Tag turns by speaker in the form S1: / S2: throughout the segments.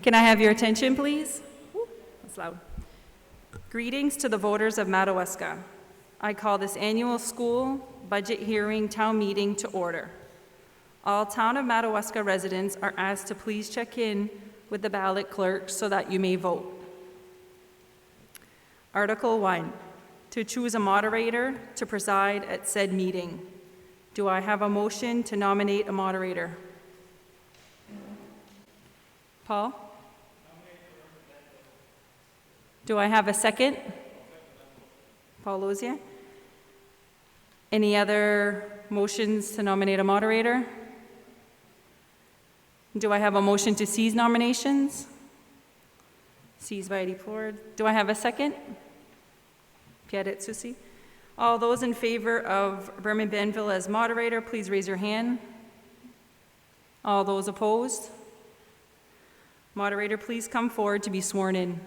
S1: Can I have your attention, please? Ooh, that's loud. Greetings to the voters of Madawaska. I call this annual school budget hearing town meeting to order. All town of Madawaska residents are asked to please check in with the ballot clerk so that you may vote. Article 1, to choose a moderator to preside at said meeting. Do I have a motion to nominate a moderator? Paul? Do I have a second? Paul Lozier. Any other motions to nominate a moderator? Do I have a motion to cease nominations? Cease by Eddie Plord. Do I have a second? Pierre Susi. All those in favor of Berman Benville as moderator, please raise your hand. All those opposed? Moderator, please come forward to be sworn in.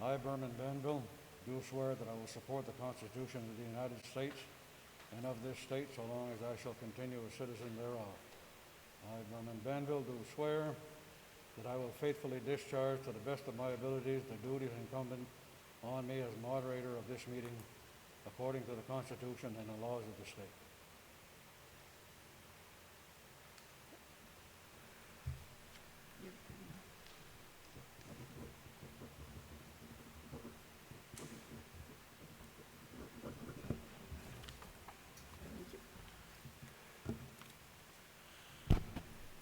S2: I, Berman Benville, do swear that I will support the Constitution of the United States and of this state so long as I shall continue a citizen thereof. I, Berman Benville, do swear that I will faithfully discharge to the best of my abilities the duties incumbent on me as moderator of this meeting according to the Constitution and the laws of the state.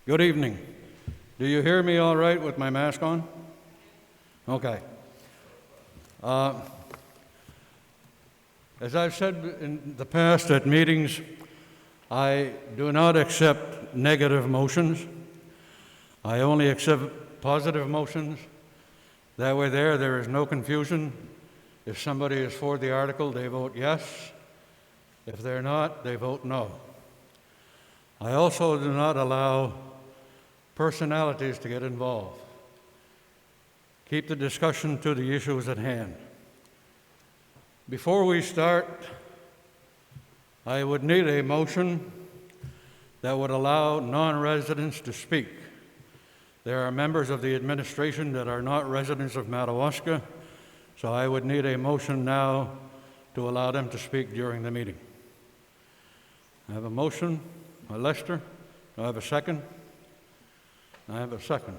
S2: Good evening. Do you hear me all right with my mask on? Okay. As I've said in the past at meetings, I do not accept negative motions. I only accept positive motions. That way there is no confusion. If somebody is for the article, they vote yes. If they're not, they vote no. I also do not allow personalities to get involved. Keep the discussion to the issues at hand. Before we start, I would need a motion that would allow non-residents to speak. There are members of the administration that are not residents of Madawaska, so I would need a motion now to allow them to speak during the meeting. I have a motion. Lester, do I have a second? I have a second.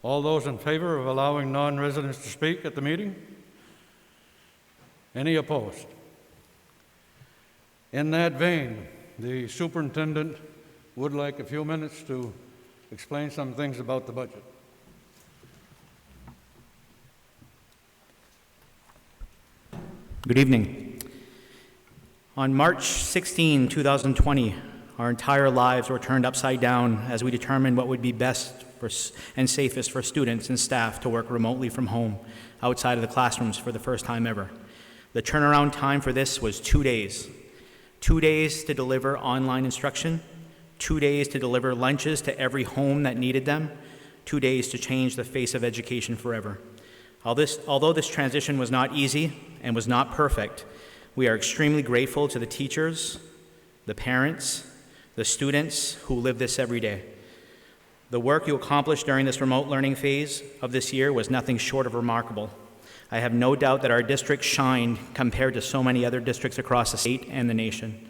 S2: All those in favor of allowing non-residents to speak at the meeting? Any opposed? In that vein, the superintendent would like a few minutes to explain some things about the budget.
S3: Good evening. On March 16, 2020, our entire lives were turned upside down as we determined what would be best and safest for students and staff to work remotely from home, outside of the classrooms for the first time ever. The turnaround time for this was 2 days. 2 days to deliver online instruction, 2 days to deliver lunches to every home that needed them, 2 days to change the face of education forever. Although this transition was not easy and was not perfect, we are extremely grateful to the teachers, the parents, the students who live this every day. The work you accomplished during this remote learning phase of this year was nothing short of remarkable. I have no doubt that our district shined compared to so many other districts across the state and the nation.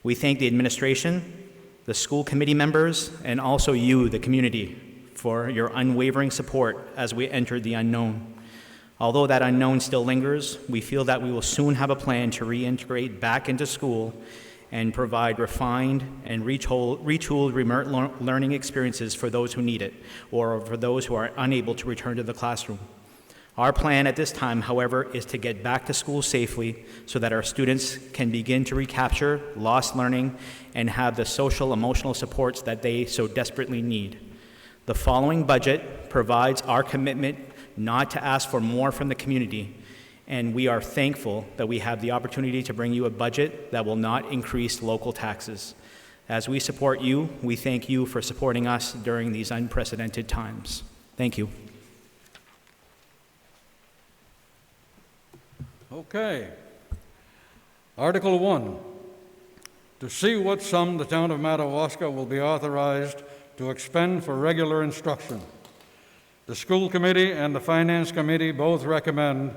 S3: We thank the administration, the school committee members, and also you, the community, for your unwavering support as we entered the unknown. Although that unknown still lingers, we feel that we will soon have a plan to reintegrate back into school and provide refined and retooled remote learning experiences for those who need it, or for those who are unable to return to the classroom. Our plan at this time, however, is to get back to school safely so that our students can begin to recapture lost learning and have the social, emotional supports that they so desperately need. The following budget provides our commitment not to ask for more from the community And we are thankful that we have the opportunity to bring you a budget that will not increase local taxes. As we support you, we thank you for supporting us during these unprecedented times. Thank you.
S2: Okay. Article 1, to see what sum the town of Madawaska will be authorized to expend for regular instruction. The school committee and the finance committee both recommend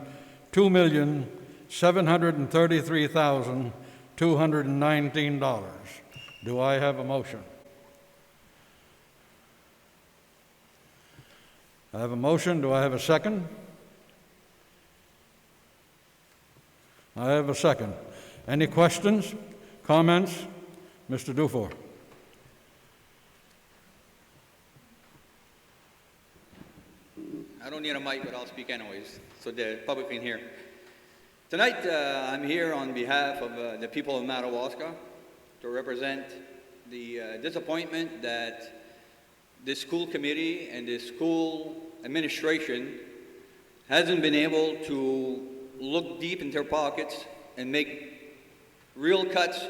S2: $2,733,219. Do I have a motion? I have a motion. Do I have a second? I have a second. Any questions, comments? Mr. Dufour.
S4: I don't need a mic, but I'll speak anyways, so the public can hear. Tonight, I'm here on behalf of the people of Madawaska to represent the disappointment that this school committee and this school administration hasn't been able to look deep into their pockets and make real cuts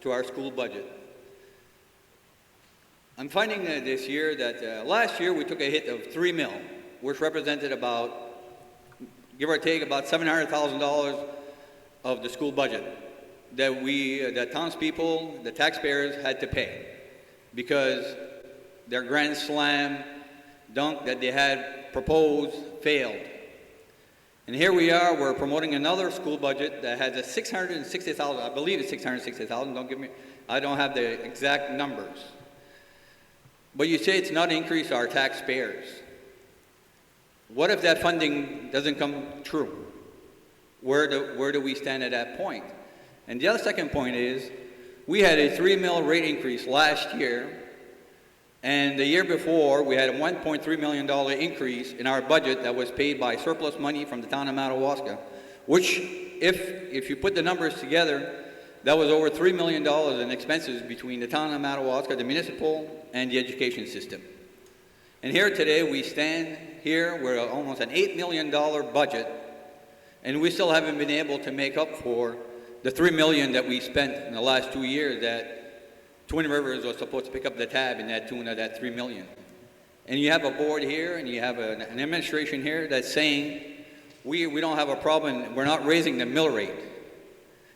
S4: to our school budget. I'm finding this year that last year we took a hit of $3 million, which represented about, give or take, about $700,000 of the school budget that the townspeople, the taxpayers had to pay because their grand slam dunk that they had proposed failed. And here we are, we're promoting another school budget that has a $660,000, I believe it's $660,000, I don't have the exact numbers. But you say it's not increased our taxpayers. What if that funding doesn't come true? Where do we stand at that point? And the other second point is, we had a $3 million rate increase last year, and the year before, we had a $1.3 million increase in our budget that was paid by surplus money from the town of Madawaska, which, if you put the numbers together, that was over $3 million in expenses between the town of Madawaska, the municipal, and the education system. And here today, we stand here, we're almost an $8 million budget, and we still haven't been able to make up for the $3 million that we spent in the last 2 years that Twin Rivers was supposed to pick up the tab in that tune of that $3 million. And you have a board here, and you have an administration here that's saying, we don't have a problem, we're not raising the mill rate.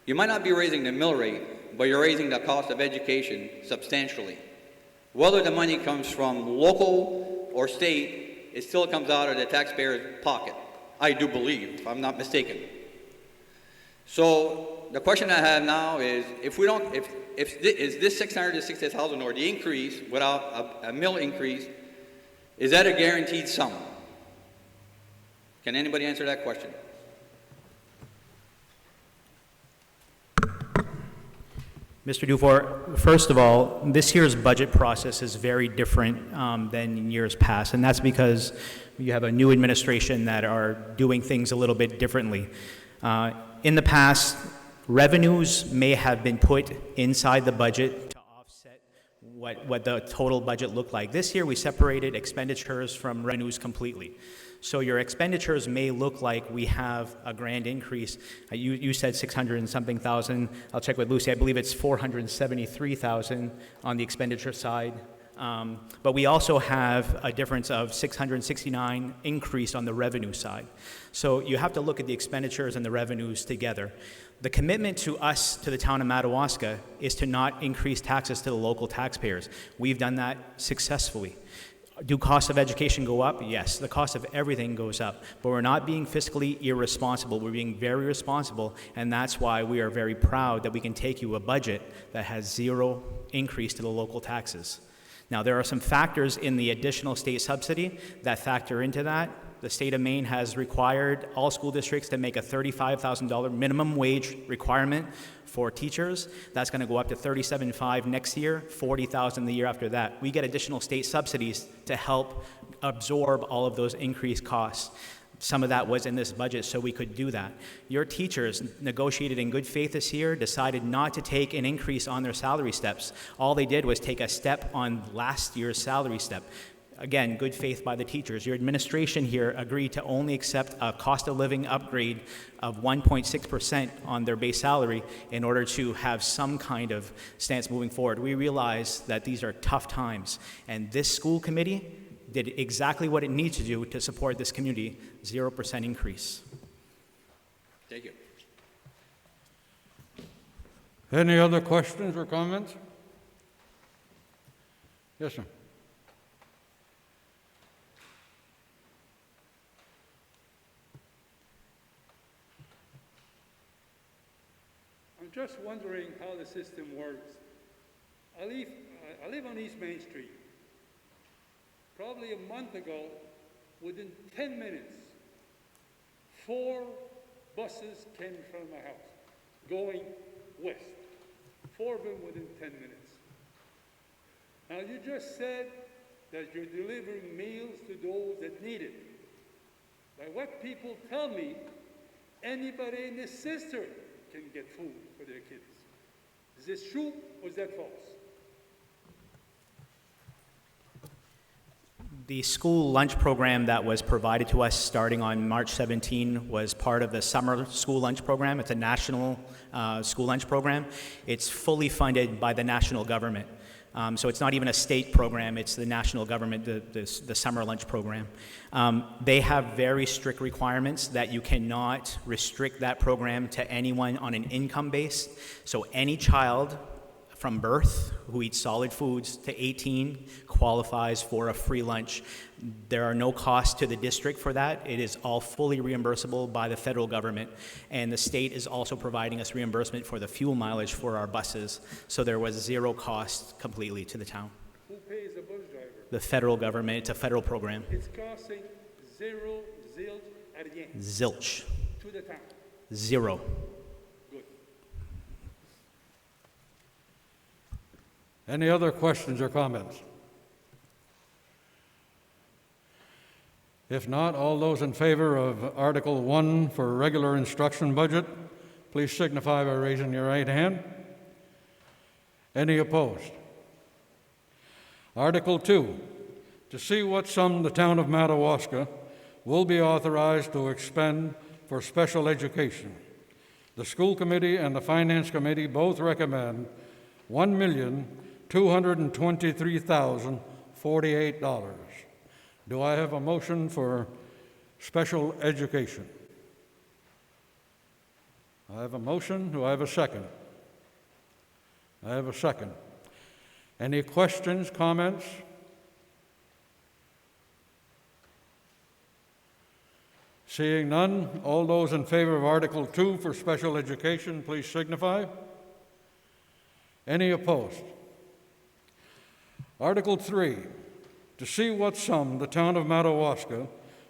S4: You might not be raising the mill rate, but you're raising the cost of education substantially. Whether the money comes from local or state, it still comes out of the taxpayer's pocket, I do believe, if I'm not mistaken. So the question I have now is, is this $660,000 or the increase without a mill increase, is that a guaranteed sum? Can anybody answer that question?
S3: Mr. Dufour, first of all, this year's budget process is very different than in years past, and that's because you have a new administration that are doing things a little bit differently. In the past, revenues may have been put inside the budget to offset what the total budget looked like. This year, we separated expenditures from revenues completely. So your expenditures may look like we have a grand increase. You said 600 and something thousand. I'll check with Lucy. I believe it's 473,000 on the expenditure side. But we also have a difference of 669 increase on the revenue side. So you have to look at the expenditures and the revenues together. The commitment to us, to the town of Madawaska, is to not increase taxes to the local taxpayers. We've done that successfully. Do costs of education go up? Yes, the cost of everything goes up, but we're not being fiscally irresponsible. We're being very responsible, and that's why we are very proud that we can take you a budget that has zero increase to the local taxes. Now, there are some factors in the additional state subsidy that factor into that. The state of Maine has required all school districts to make a $35,000 minimum wage requirement for teachers. That's going to go up to $37,500 next year, $40,000 the year after that. We get additional state subsidies to help absorb all of those increased costs. Some of that was in this budget, so we could do that. Your teachers negotiated in good faith this year, decided not to take an increase on their salary steps. All they did was take a step on last year's salary step. again, good faith by the teachers. Your administration here agreed to only accept a cost of living upgrade of 1.6% on their base salary in order to have some kind of stance moving forward. We realize that these are tough times, and this school committee did exactly what it needs to do to support this community, 0% increase.
S4: Thank you.
S2: Any other questions or comments? Yes, sir.
S5: I'm just wondering how the system works. I live on East Main Street. Probably a month ago, within 10 minutes, 4 buses came in front of my house, going west. 4 of them within 10 minutes. Now, you just said that you're delivering meals to those that need it. By what people tell me, anybody in this cistern can get food for their kids. Is this true or is that false?
S3: The school lunch program that was provided to us starting on March 17 was part of the summer school lunch program. It's a national school lunch program. It's fully funded by the national government. So it's not even a state program, it's the national government, the summer lunch program. They have very strict requirements that you cannot restrict that program to anyone on an income base. So any child from birth who eats solid foods to 18 qualifies for a free lunch. There are no costs to the district for that. It is all fully reimbursable by the federal government, and the state is also providing us reimbursement for the fuel mileage for our buses, so there was zero cost completely to the town.
S5: Who pays the bus driver?
S3: The federal government, it's a federal program.
S5: It's costing zero, zilch, rien
S3: Zilch.
S5: to the town.
S3: Zero.
S5: Good.
S2: Any other questions or comments? If not, all those in favor of Article 1 for regular instruction budget, please signify by raising your right hand. Any opposed? Article 2, to see what sum the town of Madawaska will be authorized to expend for special education. The school committee and the finance committee both recommend $1,223,048. Do I have a motion for special education? I have a motion. Do I have a second? I have a second. Any questions, comments? Seeing none, all those in favor of Article 2 for special education, please signify. Any opposed? Article 3, to see what sum the town of Madawaska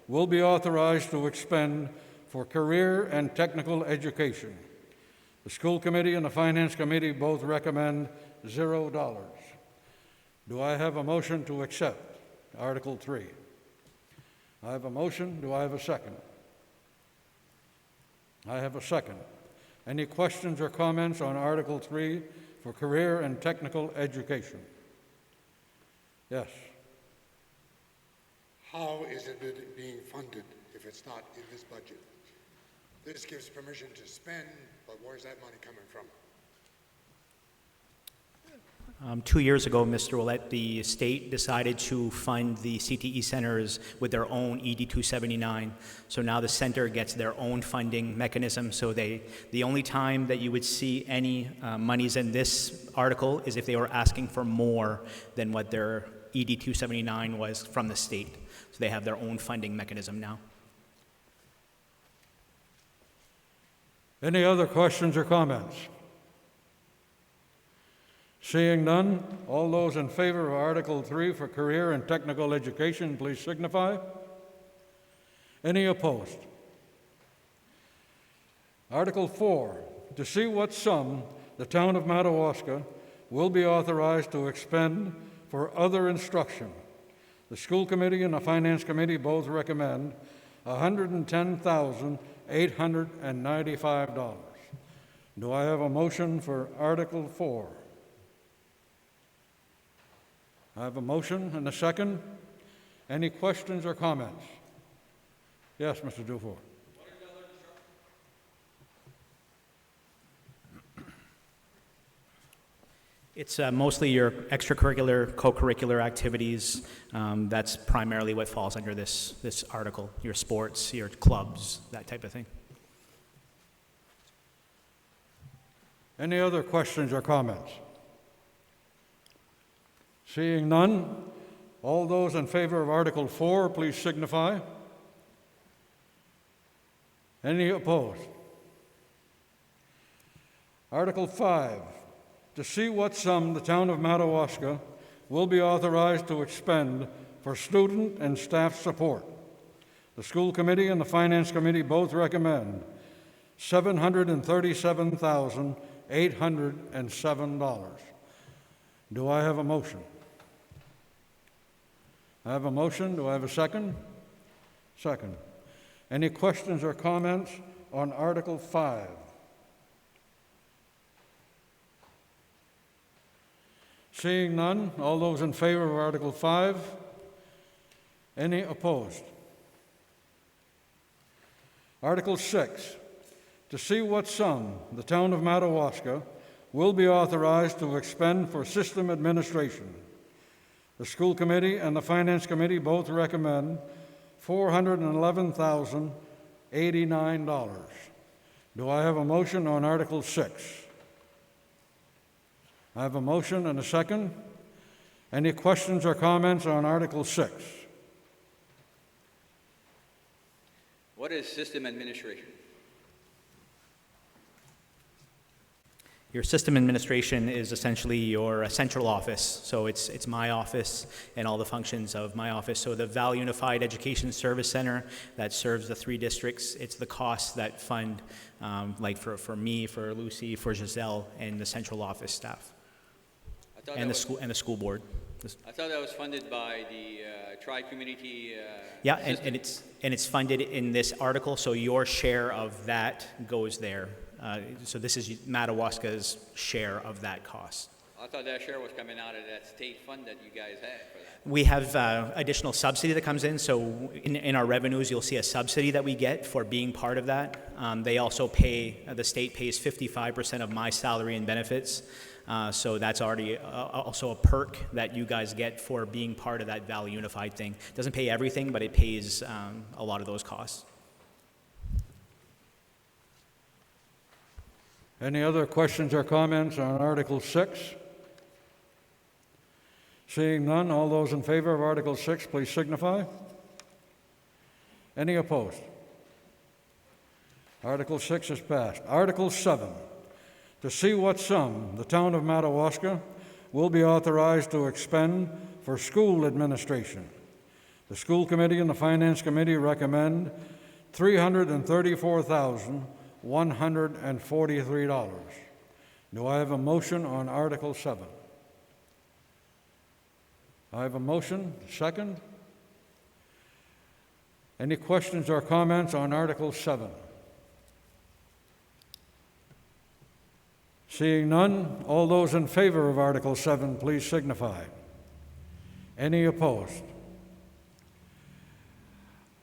S2: will be authorized to expend for career and technical education. The school committee and the finance committee both recommend $0. Do I have a motion to accept Article 3? I have a motion. Do I have a second? I have a second. Any questions or comments on Article 3 for career and technical education? Yes.
S6: How is it being funded if it's not in this budget? This gives permission to spend, but where's that money coming from?
S3: 2 years ago, Mr. Ouellette, the state decided to fund the CTE centers with their own ED 279. So now the center gets their own funding mechanism. So the only time that you would see any monies in this article is if they were asking for more than what their ED 279 was from the state. So they have their own funding mechanism now.
S2: Any other questions or comments? Seeing none, all those in favor of Article 3 for career and technical education, please signify. Any opposed? Article 4, to see what sum the town of Madawaska will be authorized to expend for other instruction. The school committee and the finance committee both recommend $110,895. Do I have a motion for Article 4? I have a motion and a second. Any questions or comments? Yes, Mr. Dufour.
S3: It's mostly your extracurricular, co-curricular activities. That's primarily what falls under this article, your sports, your clubs, that type of thing.
S2: Any other questions or comments? Seeing none, all those in favor of Article 4, please signify. Any opposed? Article 5, to see what sum the town of Madawaska will be authorized to expend for student and staff support. The school committee and the finance committee both recommend $737,807. Do I have a motion? I have a motion. Do I have a second? Second. Any questions or comments on Article 5? Seeing none, all those in favor of Article 5? Any opposed? Article 6, to see what sum the town of Madawaska will be authorized to expend for system administration. The school committee and the finance committee both recommend $411,089. Do I have a motion on Article 6? I have a motion and a second. Any questions or comments on Article 6?
S4: What is system administration?
S3: Your system administration is essentially your central office. So it's my office and all the functions of my office. So the Valley Unified Education Service Center that serves the 3 districts, it's the costs that fund, like for me, for Lucy, for Giselle, and the central office staff, and the school board.
S4: I thought that was funded by the tri-community.
S3: Yeah, and it's funded in this article. So your share of that goes there. So this is Madawaska's share of that cost.
S4: I thought that share was coming out of that state fund that you guys had for that.
S3: We have additional subsidy that comes in. So in our revenues, you'll see a subsidy that we get for being part of that. They also pay, the state pays 55% of my salary and benefits. So that's already also a perk that you guys get for being part of that Valley Unified thing. It doesn't pay everything, but it pays a lot of those costs.
S2: Any other questions or comments on Article 6? Seeing none, all those in favor of Article 6, please signify. Any opposed? Article 6 is passed. Article 7, to see what sum the town of Madawaska will be authorized to expend for school administration. The school committee and the finance committee recommend $334,143. Do I have a motion on Article 7? I have a motion. Second. Any questions or comments on Article 7? Seeing none, all those in favor of Article 7, please signify. Any opposed?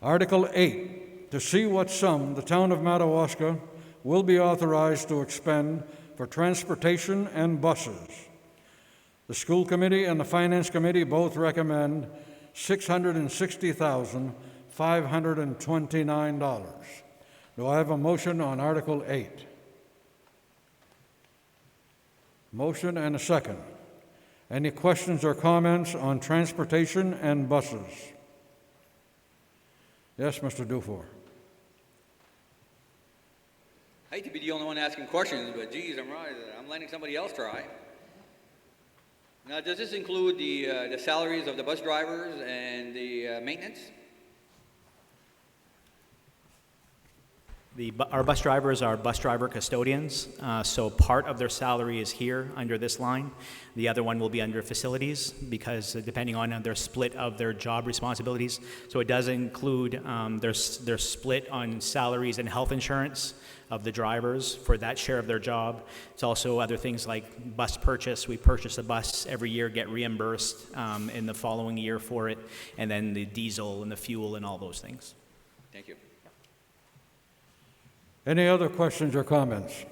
S2: Article 8, to see what sum the town of Madawaska will be authorized to expend for transportation and buses. The school committee and the finance committee both recommend $660,529. Do I have a motion on Article 8? Motion and a second. Any questions or comments on transportation and buses? Yes, Mr. Dufour.
S4: I hate to be the only one asking questions, but geez, I'm letting somebody else try. Now, does this include the salaries of the bus drivers and the maintenance?
S3: Our bus drivers are bus driver custodians, so part of their salary is here under this line. The other one will be under facilities because depending on their split of their job responsibilities. So it does include their split on salaries and health insurance of the drivers for that share of their job. It's also other things like bus purchase. We purchase a bus every year, get reimbursed in the following year for it, and then the diesel and the fuel and all those things.
S4: Thank you.
S2: Any other questions or comments?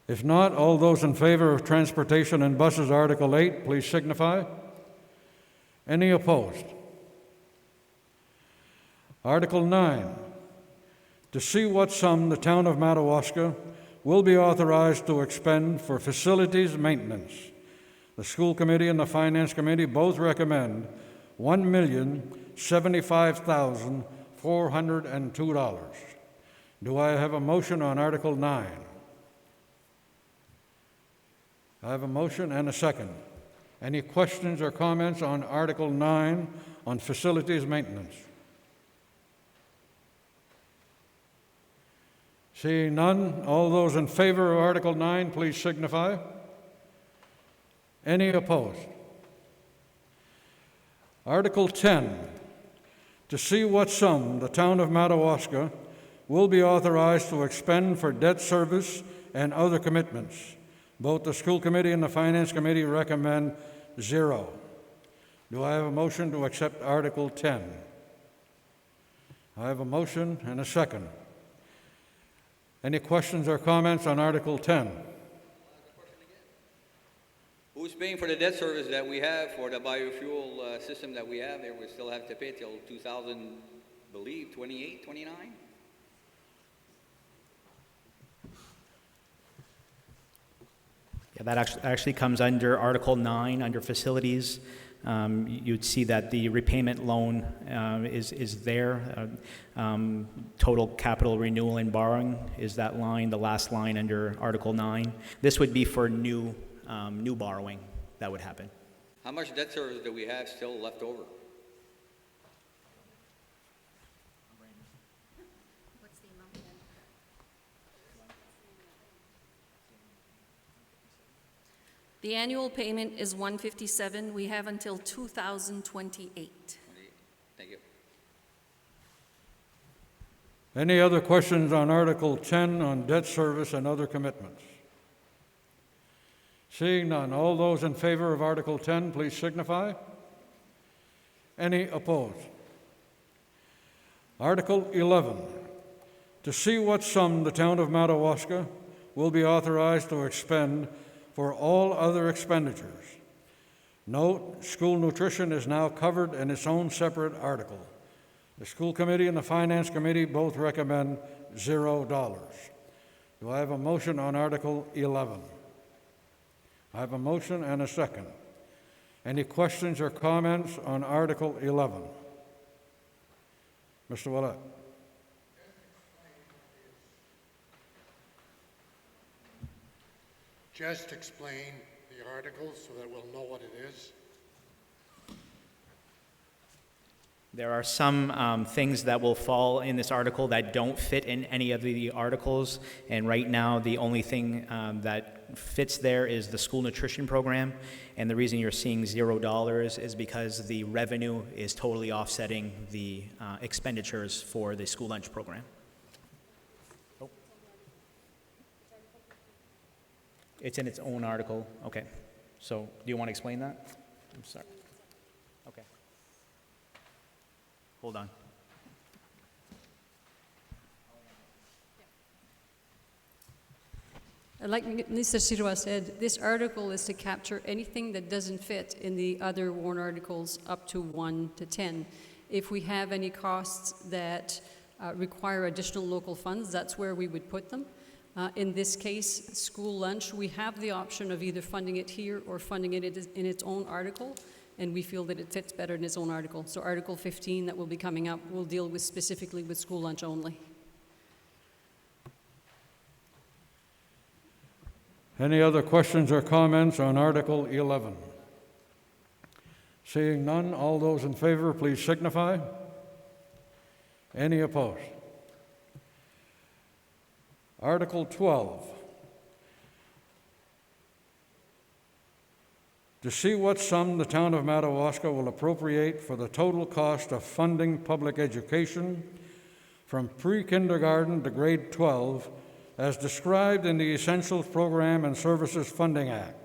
S2: If not, all those in favor of Transportation and Buses, Article 8, please signify. Any opposed? Article 9, to see what sum the town of Madawaska will be authorized to expend for facilities maintenance. The School Committee and the Finance Committee both recommend $1,075,402. Do I have a motion on Article 9? I have a motion and a second. Any questions or comments on Article 9 on facilities maintenance? Seeing none, all those in favor of Article 9, please signify. Any opposed? Article 10, to see what sum the town of Madawaska will be authorized to expend for debt service and other commitments. Both the School Committee and the Finance Committee recommend 0. Do I have a motion to accept Article 10? I have a motion and a second. Any questions or comments on Article 10?
S4: Who's paying for the debt service that we have for the biofuel system that we have there? We still have to pay till 2000, believe, 28, 29?
S3: Yeah, that actually comes under Article 9, under facilities. You'd see that the repayment loan is there. Total capital renewal and borrowing is that line, the last line under Article 9. This would be for new borrowing that would happen.
S4: How much debt service do we have still left over?
S7: The annual payment is $157. We have until 2028.
S4: Thank you.
S2: Any other questions on Article 10 on debt service and other commitments? Seeing none, all those in favor of Article 10, please signify. Any opposed? Article 11, to see what sum the town of Madawaska will be authorized to expend for all other expenditures. Note, school nutrition is now covered in its own separate article. The School Committee and the Finance Committee both recommend $0. Do I have a motion on Article 11? I have a motion and a second. Any questions or comments on Article 11? Mr. Willett.
S6: Just explain the articles so that we'll know what it is.
S3: There are some things that will fall in this article that don't fit in any of the articles, and right now the only thing that fits there is the school nutrition program, and the reason you're seeing $0 is because the revenue is totally offsetting the expenditures for the school lunch program. Oh. It's in its own article. Okay. So do you want to explain that? I'm sorry. Okay. Hold on.
S8: Like Mr. Sirwa said, this article is to capture anything that doesn't fit in the other warrant articles up to 1 to 10. If we have any costs that require additional local funds, that's where we would put them. In this case, school lunch, we have the option of either funding it here or funding it in its own article, and we feel that it fits better in its own article. So Article 15 that will be coming up will deal with specifically with school lunch only.
S2: Any other questions or comments on Article 11? Seeing none, all those in favor, please signify. Any opposed? Article 12. To see what sum the town of Madawaska will appropriate for the total cost of funding public education from pre-kindergarten to grade 12 as described in the Essentials Program and Services Funding Act.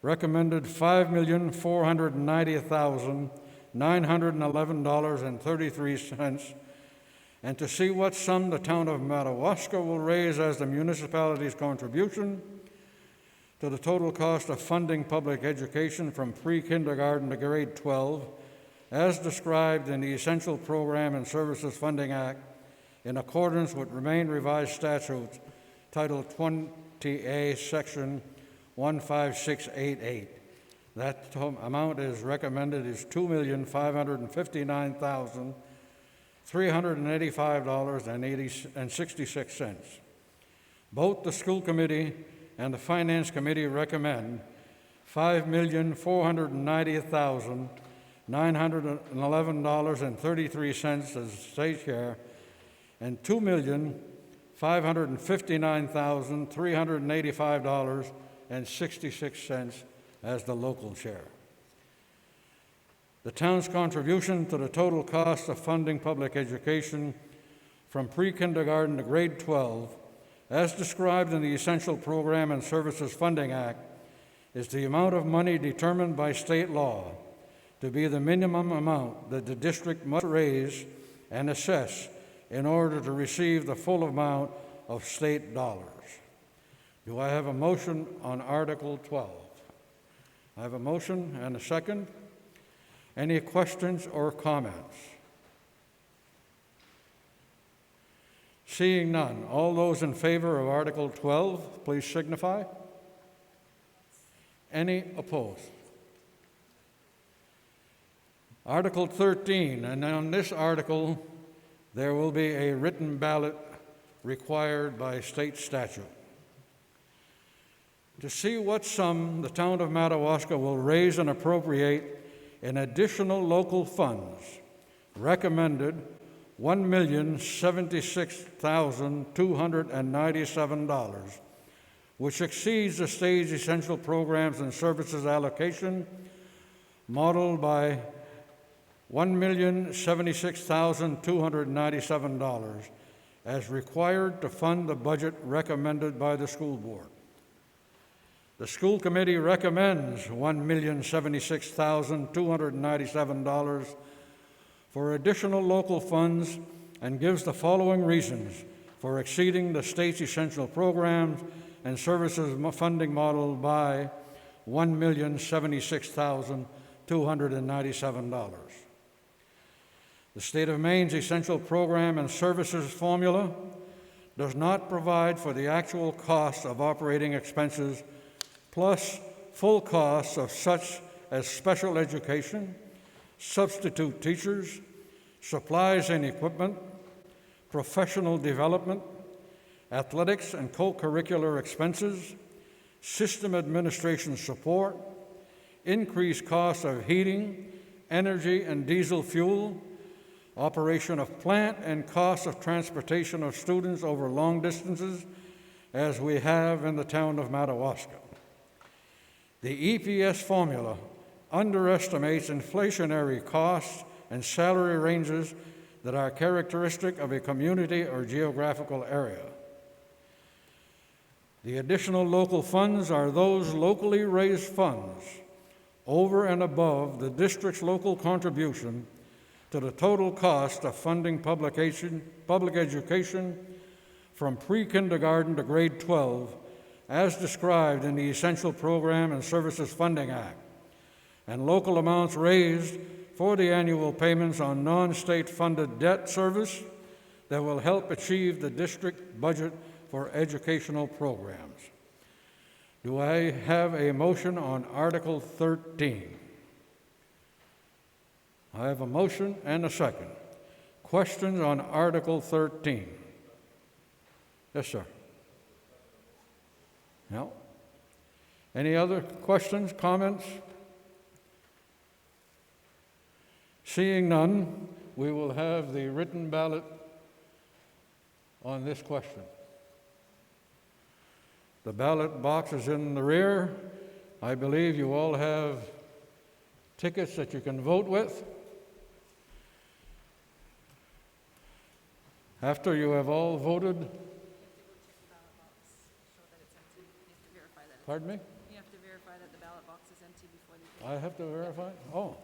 S2: Recommended $5,490,911.33, and to see what sum the town of Madawaska will raise as the municipality's contribution to the total cost of funding public education from pre-kindergarten to grade 12, as described in the Essential Program and Services Funding Act, in accordance with Remain Revised Statutes, Title 20A, Section 15688. That amount is recommended is $2,559,385.66. Both the School Committee and the Finance Committee recommend $5,490,911.33 as state share and $2,559,385.66 as the local share. The town's contribution to the total cost of funding public education from pre-kindergarten to grade 12, as described in the Essential Program and Services Funding Act, is the amount of money determined by state law to be the minimum amount that the district must raise and assess in order to receive the full amount of state dollars. Do I have a motion on Article 12? I have a motion and a second. Any questions or comments? Seeing none, all those in favor of Article 12, please signify. Any opposed? Article 13, and on this article, there will be a written ballot required by state statute. To see what sum the town of Madawaska will raise and appropriate in additional local funds, recommended $1,076,297, which exceeds the state's essential programs and services allocation, modeled by $1,076,297, as required to fund the budget recommended by the school board. The school committee recommends $1,076,297 for additional local funds and gives the following reasons for exceeding the state's essential programs and services funding model by $1,076,297. The state of Maine's essential program and services formula does not provide for the actual cost of operating expenses plus full costs of such as special education, substitute teachers, supplies and equipment, professional development, athletics and co-curricular expenses, system administration support, increased costs of heating, energy and diesel fuel, operation of plant, and costs of transportation of students over long distances, as we have in the town of Madawaska. The EPS formula underestimates inflationary costs and salary ranges that are characteristic of a community or geographical area. The additional local funds are those locally raised funds over and above the district's local contribution to the total cost of funding public education from pre-kindergarten to grade 12, as described in the Essential Program and Services Funding Act, and local amounts raised for the annual payments on non-state funded debt service that will help achieve the district budget for educational programs. Do I have a motion on Article 13? I have a motion and a second. Questions on Article 13? Yes, sir. No? Any other questions, comments? Seeing none, we will have the written ballot on this question. The ballot box is in the rear. I believe you all have tickets that you can vote with. After you have all voted, pardon me?
S1: You have to verify that the ballot box is empty before they...
S2: I have to verify? Oh.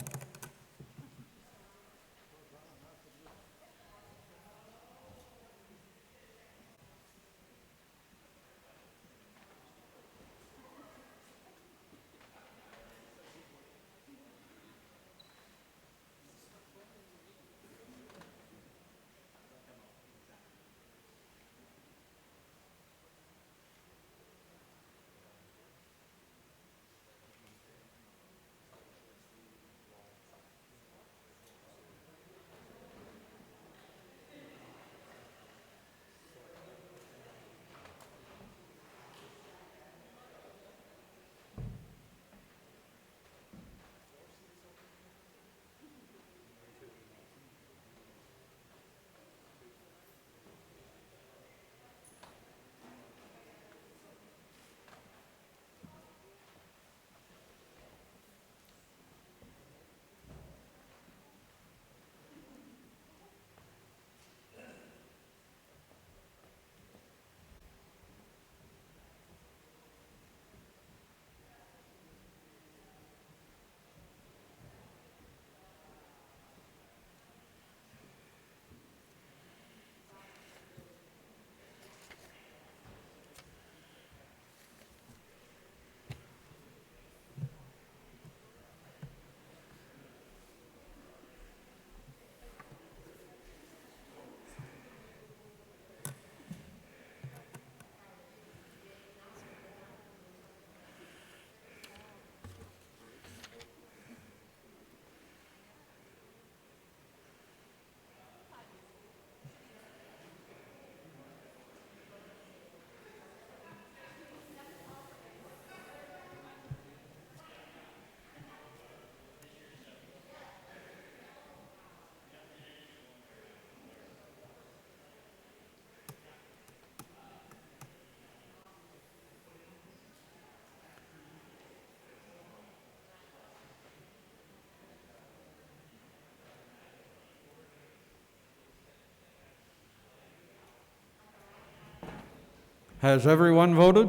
S2: Has everyone voted?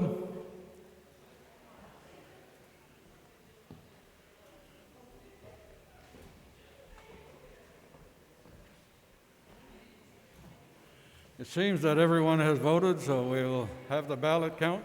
S2: It seems that everyone has voted, so we'll have the ballot count.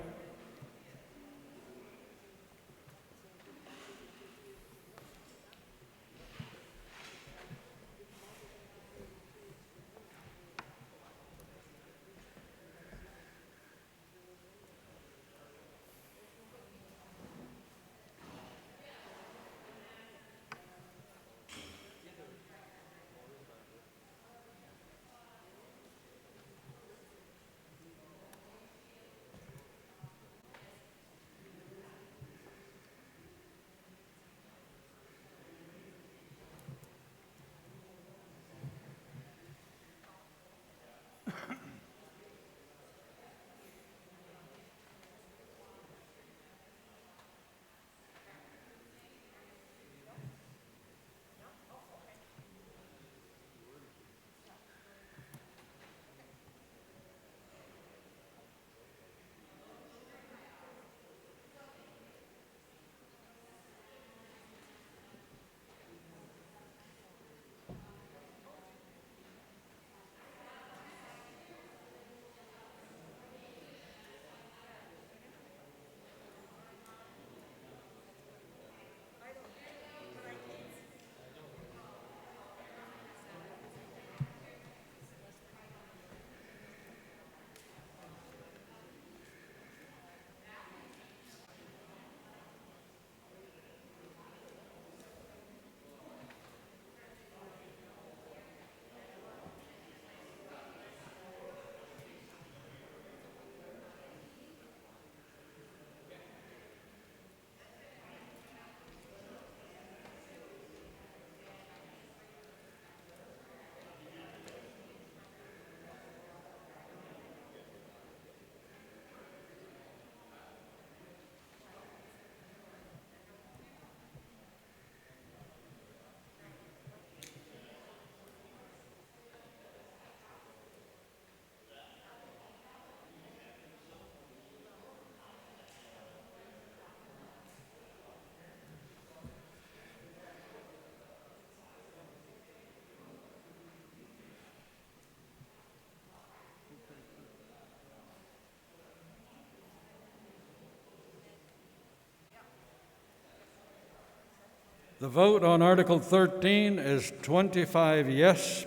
S2: The vote on Article 13 is 25 yes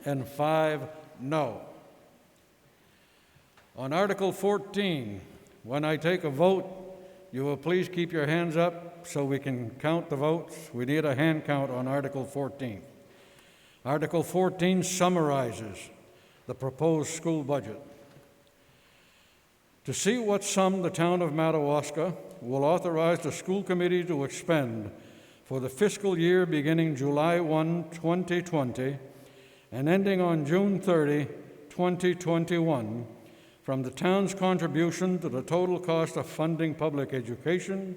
S2: and 5 no. On Article 14, when I take a vote, you will please keep your hands up so we can count the votes. We need a hand count on Article 14. Article 14 summarizes the proposed school budget. To see what sum the town of Madawaska will authorize the school committee to expend for the fiscal year beginning July 1, 2020, and ending on June 30, 2021, from the town's contribution to the total cost of funding public education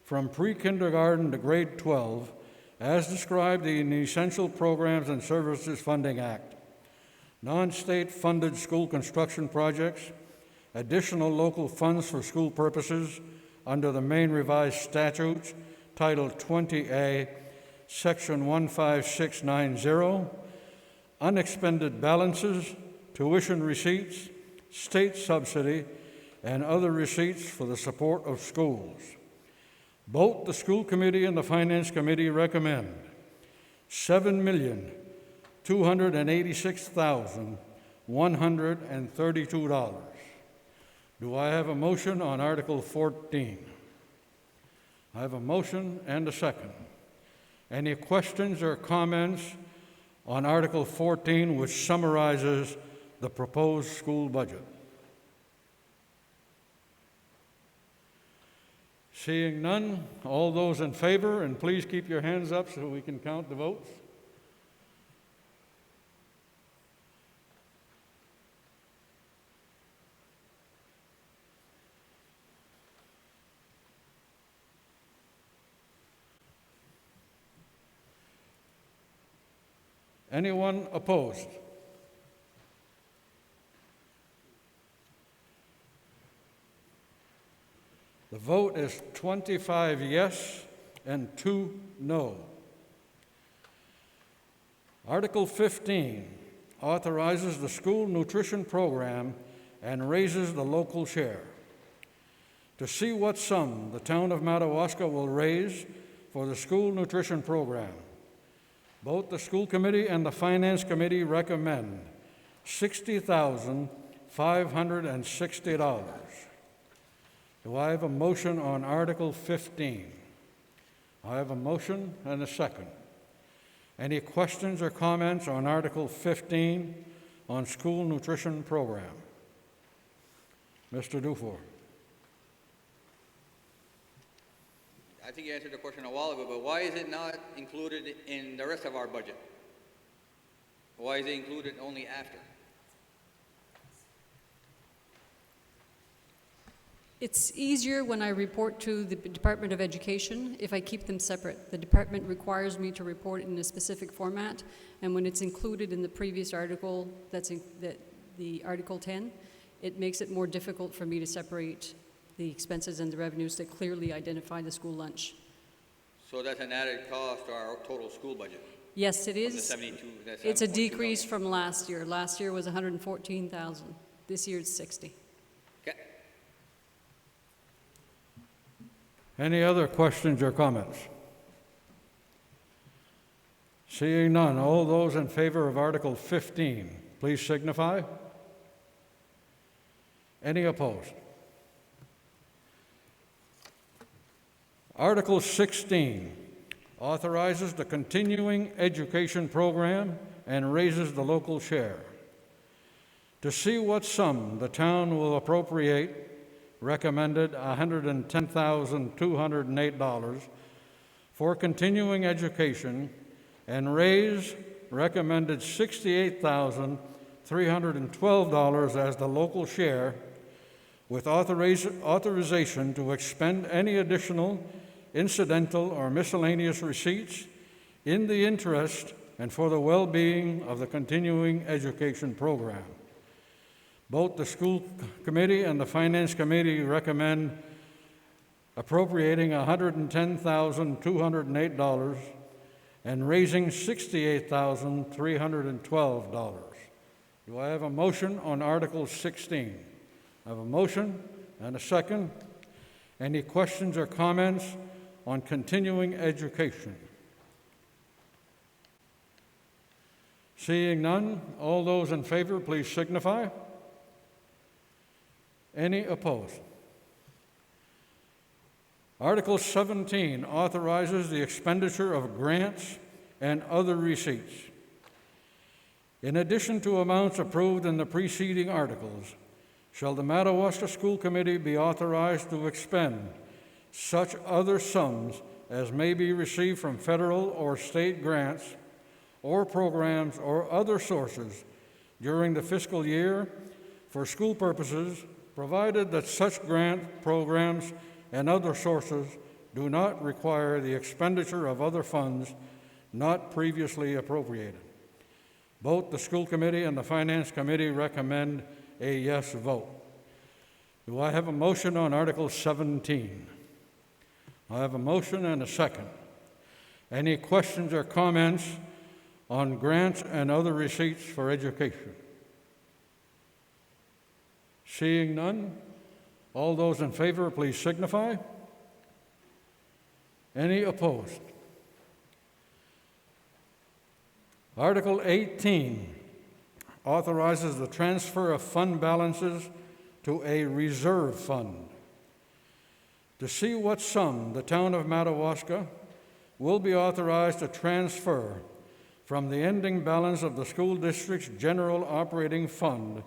S2: from pre-kindergarten to grade 12, as described in the Essential Programs and Services Funding Act, non-state funded school construction projects, additional local funds for school purposes under the Maine Revised Statutes, Title 20A, Section 15690, unexpended balances, tuition receipts, state subsidy, and other receipts for the support of schools. Both the school committee and the finance committee recommend $7,286,132. Do I have a motion on Article 14? I have a motion and a second. Any questions or comments on Article 14, which summarizes the proposed school budget? Seeing none, all those in favor, and please keep your hands up so we can count the votes. Anyone opposed? The vote is 25 yes and 2 no. Article 15 authorizes the school nutrition program and raises the local share. To see what sum the town of Madawaska will raise for the school nutrition program, both the school committee and the finance committee recommend $60,560. Do I have a motion on Article 15? I have a motion and a second. Any questions or comments on Article 15 on school nutrition program? Mr. Dufour.
S4: I think you answered the question a while ago, but why is it not included in the rest of our budget? Why is it included only after?
S8: It's easier when I report to the Department of Education if I keep them separate. The department requires me to report in a specific format, and when it's included in the previous article, the Article 10, it makes it more difficult for me to separate the expenses and the revenues that clearly identify the school lunch.
S4: So that's an added cost to our total school budget?
S8: Yes, it
S4: From the
S8: is.
S4: 72, that's
S8: It's a
S4: 7.2
S8: decrease
S4: million.
S8: from last year. Last year was 114,000. This year it's 60.
S4: Okay.
S2: Any other questions or comments? Seeing none, all those in favor of Article 15, please signify. Any opposed? Article 16 authorizes the continuing education program and raises the local share. To see what sum the town will appropriate, recommended $110,208 for continuing education, and raise recommended $68,312 as the local share, with authorization to expend any additional incidental or miscellaneous receipts in the interest and for the well-being of the continuing education program. Both the school committee and the finance committee recommend appropriating $110,208 and raising $68,312. Do I have a motion on Article 16? I have a motion and a second. Any questions or comments on continuing education? Seeing none, all those in favor, please signify. Any opposed? Article 17 authorizes the expenditure of grants and other receipts. In addition to amounts approved in the preceding articles, shall the Madawaska School Committee be authorized to expend such other sums as may be received from federal or state grants or programs or other sources during the fiscal year for school purposes, provided that such grant programs and other sources do not require the expenditure of other funds not previously appropriated. Both the School Committee and the Finance Committee recommend a yes vote. Do I have a motion on Article 17? I have a motion and a second. Any questions or comments on grants and other receipts for education? Seeing none, all those in favor, please signify. Any opposed? Article 18 authorizes the transfer of fund balances to a reserve fund. To see what sum the town of Madawaska will be authorized to transfer from the ending balance of the school district's general operating fund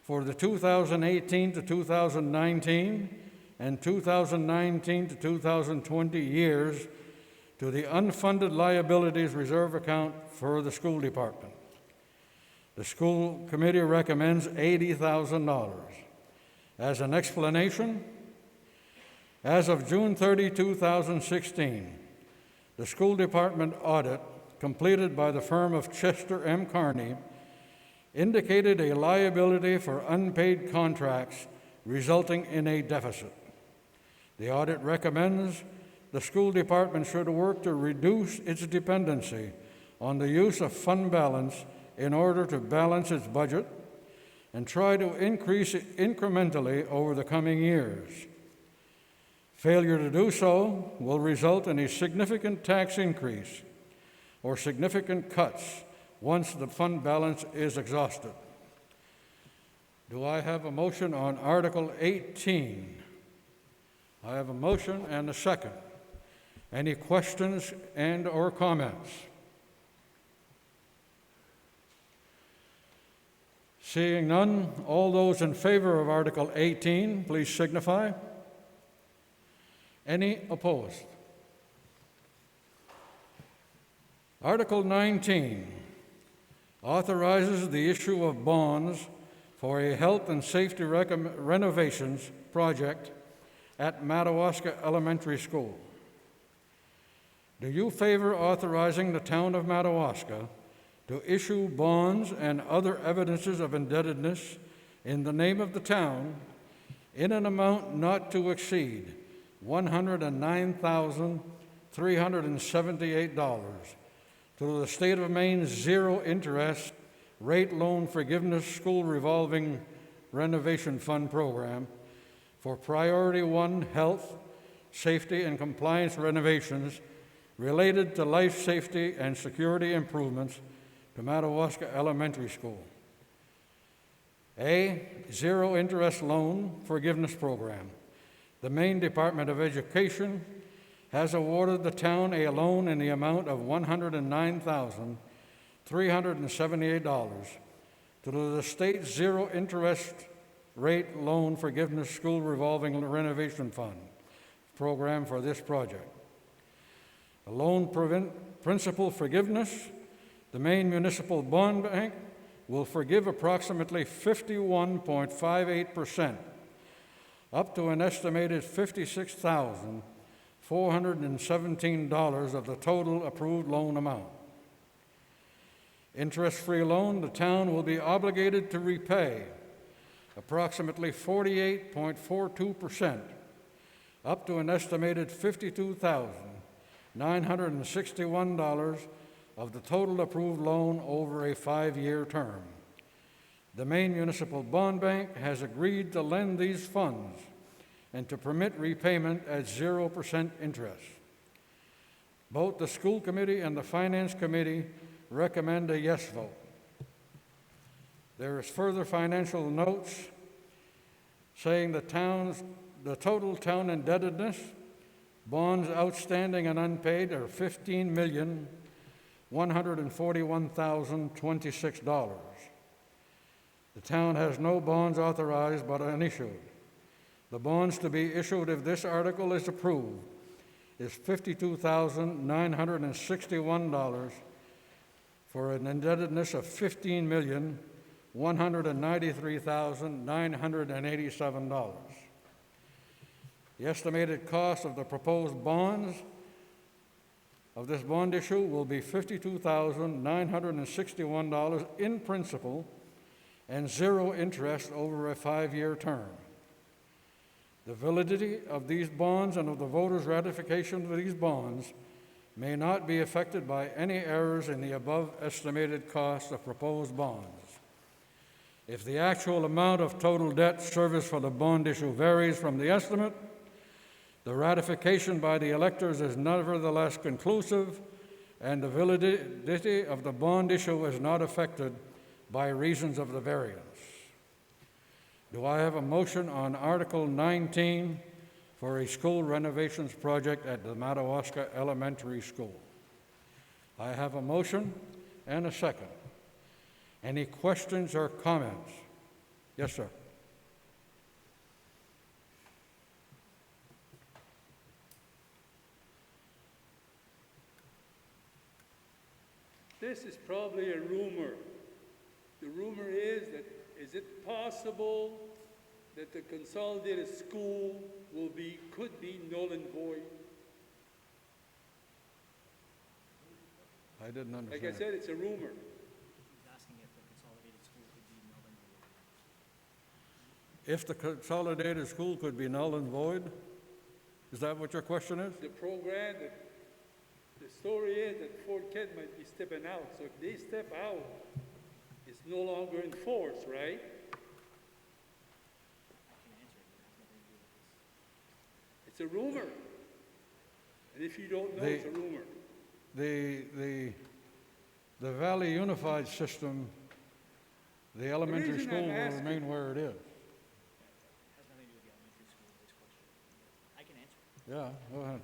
S2: for the 2018 to 2019 and 2019 to 2020 years to the unfunded liabilities reserve account for the school department. The school committee recommends $80,000. As an explanation, as of June 30, 2016, the school department audit completed by the firm of Chester M. Carney indicated a liability for unpaid contracts resulting in a deficit. The audit recommends the school department should work to reduce its dependency on the use of fund balance in order to balance its budget and try to increase it incrementally over the coming years. Failure to do so will result in a significant tax increase or significant cuts once the fund balance is exhausted. Do I have a motion on Article 18? I have a motion and a second. Any questions and or comments? Seeing none, all those in favor of Article 18, please signify. Any opposed? Article 19 authorizes the issue of bonds for a health and safety renovations project at Madawaska Elementary School. Do you favor authorizing the town of Madawaska to issue bonds and other evidences of indebtedness in the name of the town in an amount not to exceed $109,378 to the State of Maine's zero interest rate loan forgiveness school revolving renovation fund program for Priority 1 health, safety, and compliance renovations related to life safety and security improvements to Madawaska Elementary School. A zero interest loan forgiveness program. The Maine Department of Education has awarded the town a loan in the amount of $109,378 to the state zero interest rate loan forgiveness school revolving renovation fund program for this project. The loan principal forgiveness, the Maine Municipal Bond Bank will forgive approximately 51.58%, up to an estimated $56,417 of the total approved loan amount. Interest-free loan, the town will be obligated to repay approximately 48.42%, up to an estimated $52,961 of the total approved loan over a 5-year term. The Maine Municipal Bond Bank has agreed to lend these funds and to permit repayment at 0% interest. Both the school committee and the finance committee recommend a yes vote. There is further financial notes saying the total town indebtedness, bonds outstanding and unpaid are $15,141,026. The town has no bonds authorized but unissued. The bonds to be issued if this article is approved is $52,961 for an indebtedness of $15,193,987. The estimated cost of the proposed bonds of this bond issue will be $52,961 in principal and 0 interest over a 5-year term. The validity of these bonds and of the voters' ratification of these bonds may not be affected by any errors in the above estimated cost of proposed bonds. If the actual amount of total debt service for the bond issue varies from the estimate, the ratification by the electors is nevertheless conclusive, and the validity of the bond issue is not affected by reasons of the variance. Do I have a motion on Article 19 for a school renovations project at the Madawaska Elementary School? I have a motion and a second. Any questions or comments? Yes, sir.
S5: This is probably a rumor. The rumor is that, is it possible that the consolidated school could be null and void?
S2: I didn't understand.
S5: Like I said, it's a rumor.
S2: If the consolidated school could be null and void? Is that what your question is?
S5: The program, the story is that Fort Kent might be stepping out. So if they step out, it's no longer in force, right? It's a rumor. And if you don't know, it's a rumor.
S2: The Valley Unified System, the elementary school will
S5: asking-
S2: remain where it is. Yeah, go ahead.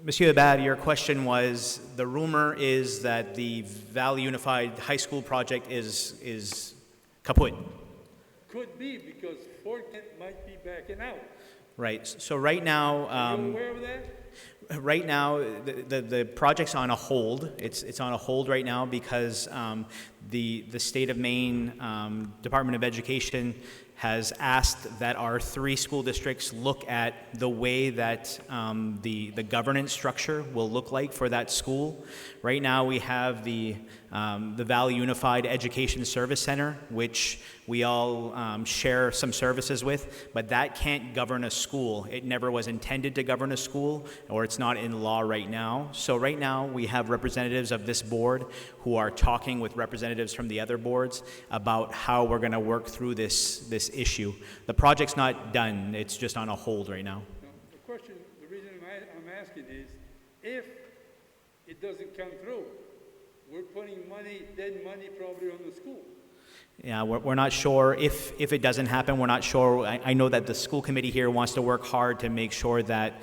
S3: Monsieur Abad, your question was, the rumor is that the Valley Unified High School project is kaput.
S5: Could be, because Fort Kent might be backing out.
S3: Right. So right now,
S5: Are you aware of that?
S3: right now, the project's on a hold. It's on a hold right now because the state of Maine Department of Education has asked that our 3 school districts look at the way that the governance structure will look like for that school. Right now, we have the Valley Unified Education Service Center, which we all share some services with, but that can't govern a school. It never was intended to govern a school, or it's not in law right now. So right now, we have representatives of this board who are talking with representatives from the other boards about how we're going to work through this issue. The project's not done. It's just on a hold right now.
S5: No, the question, the reason I'm asking is, if it doesn't come through, we're putting money, dead money probably on the school.
S3: Yeah, we're not sure if it doesn't happen. We're not sure. I know that the school committee here wants to work hard to make sure that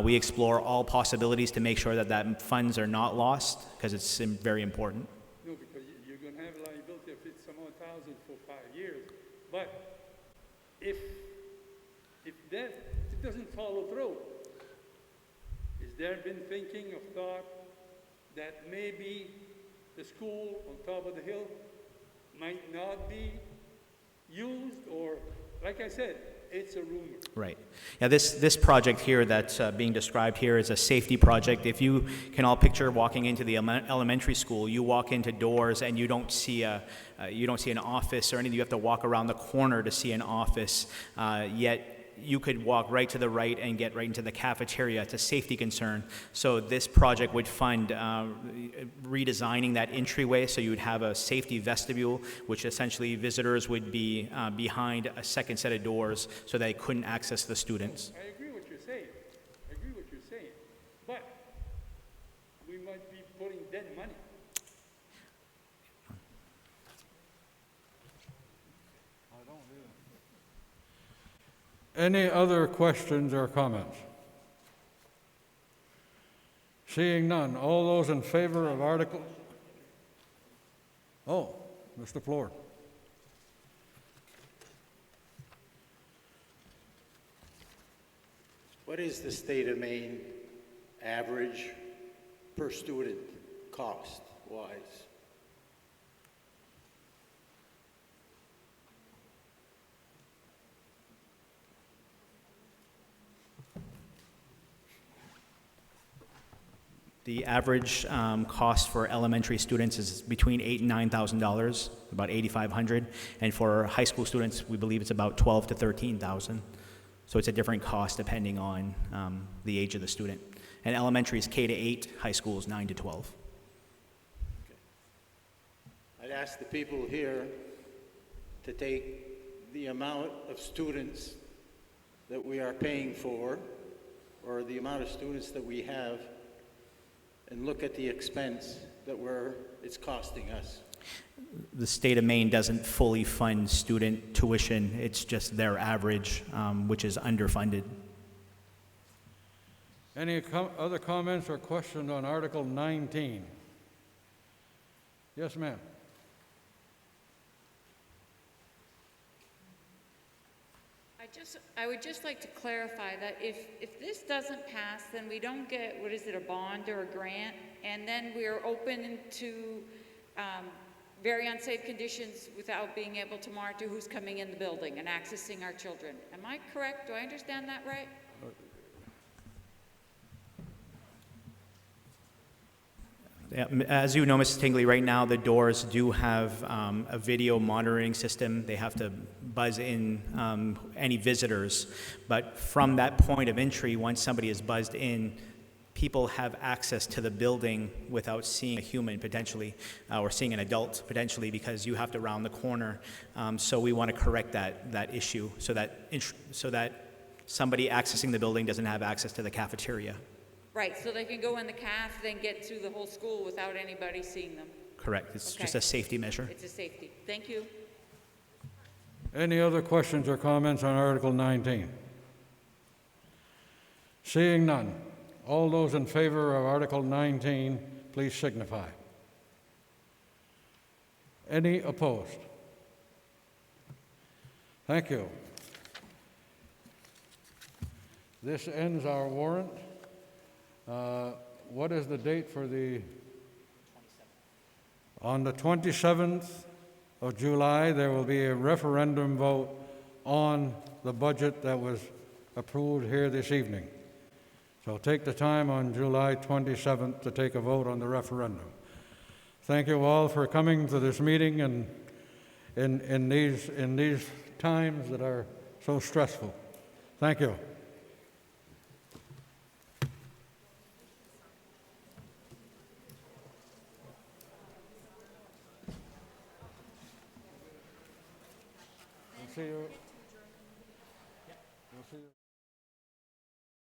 S3: we explore all possibilities to make sure that funds are not lost, because it's very important.
S5: No, because you're going to have a liability of some odd thousand for 5 years. But if that it doesn't follow through, has there been thinking of thought that maybe the school on top of the hill might not be used, or, like I said, it's a rumor.
S3: Right. Yeah, this project here that's being described here is a safety project. If you can all picture walking into the elementary school, you walk into doors and you don't see an office or anything. You have to walk around the corner to see an office. Yet you could walk right to the right and get right into the cafeteria. It's a safety concern. So this project would fund redesigning that entryway so you would have a safety vestibule, which essentially visitors would be behind a second set of doors so they couldn't access the students.
S5: I agree what you're saying. I agree what you're saying. But we might be putting dead money.
S2: Any other questions or comments? Seeing none, all those in favor of Article... Oh, Mr. Floor.
S9: What is the state of Maine average per student cost-wise?
S3: The average cost for elementary students is between $8,000 and $9,000, about $8,500, and for high school students, we believe it's about $12,000 to $13,000. So it's a different cost depending on the age of the student. And elementary is K to 8, high school is 9 to 12.
S9: I'd ask the people here to take the amount of students that we are paying for, or the amount of students that we have, and look at the expense that it's costing us.
S3: The state of Maine doesn't fully fund student tuition. It's just their average, which is underfunded.
S2: Any other comments or questions on Article 19? Yes, ma'am.
S10: I would just like to clarify that if this doesn't pass, then we don't get, what is it, a bond or a grant, and then we are open to very unsafe conditions without being able to monitor who's coming in the building and accessing our children. Am I correct? Do I understand that right?
S3: Yeah, as you know, Mrs. Tingley, right now the doors do have a video monitoring system. They have to buzz in any visitors. But from that point of entry, once somebody is buzzed in, people have access to the building without seeing a human potentially, or seeing an adult potentially, because you have to round the corner. So we want to correct that issue so that somebody accessing the building doesn't have access to the cafeteria.
S10: Right, so they can go in the caf, then get through the whole school without anybody seeing them.
S3: Correct. It's
S10: Okay.
S3: just a safety measure.
S10: It's a safety. Thank you.
S2: Any other questions or comments on Article 19? Seeing none, all those in favor of Article 19, please signify. Any opposed? Thank you. This ends our warrant. What is the date for the... On the 27th of July, there will be a referendum vote on the budget that was approved here this evening. So take the time on July 27th to take a vote on the referendum. Thank you all for coming to this meeting and in these times that are so stressful. Thank you. See you.